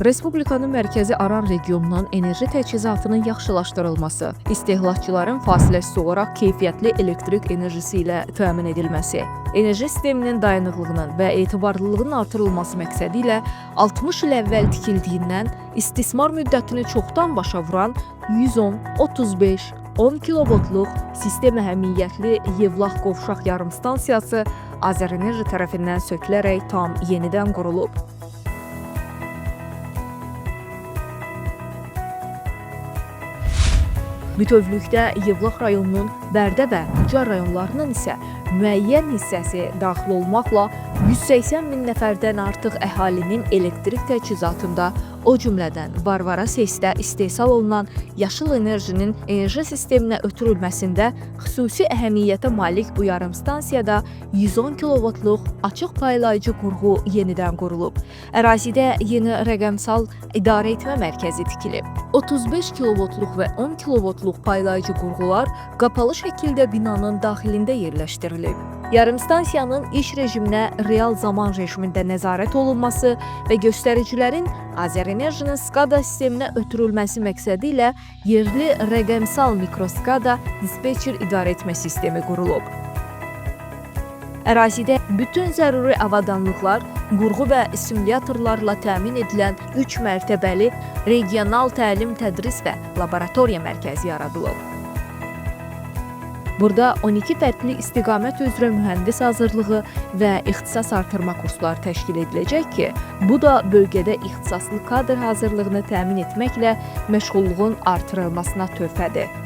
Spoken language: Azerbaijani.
Respublikanın mərkəzi Aran regionunun enerji təchizatının yaxşılaşdırılması, istehlakçıların fasiləsiz olaraq keyfiyyətli elektrik enerjisi ilə təmin edilməsi, enerji sisteminin dayanıqlığının və etibarlılığının artırılması məqsədi ilə 60 il əvvəl tikildiyindən istismar müddətini çoxdan başa vuran 110, 35, 10 kilovoltluq sistem əhəmiyyətli Yevlax qovşaq yarımstansiyası Azərenerji tərəfindən sökülərək tam yenidən qurulub. Bütövlükdə Yevlax rayonunun Bərdə və Ucar rayonlarının isə müəyyən hissəsi daxil olmaqla 180 min nəfərdən artıq əhalinin elektrik təchizatında, o cümlədən Varvara SES-də istehsal olunan yaşıl enerjinin enerji sisteminə ötürülməsində xüsusi əhəmiyyətə malik bu yarımstansiyada 110 kilovoltluq açıq paylayıcı qurğu yenidən qurulub. Ərazidə yeni rəqəmsal idarəetmə mərkəzi tikilib. 35 kilovoltluq və 10 kilovoltluq paylayıcı qurğular qapalı şəkildə binanın daxilində yerləşdirilib. Yarımstansiyanın iş rejiminə real zaman rejimində nəzarət olunması və göstəricilərin Azərenerjinin SCADA sisteminə ötürülməsi məqsədi ilə yerli rəqəmsal mikroSCADA dispetçer idarəetmə sistemi qurulub. Ərazidə bütün zəruri avadanlıqlar, qurğu və simulyatorlarla təmin edilən 3 mərtəbəli regional təlim, tədris və laboratoriya mərkəzi yaradılıb. Burada 12 fərqli istiqamət üzrə mühəndis hazırlığı və ixtisas artırma kursları təşkil ediləcək ki, bu da bölgədə ixtisaslı kadr hazırlığını təmin etməklə məşğulluğun artırılmasına töhfədir.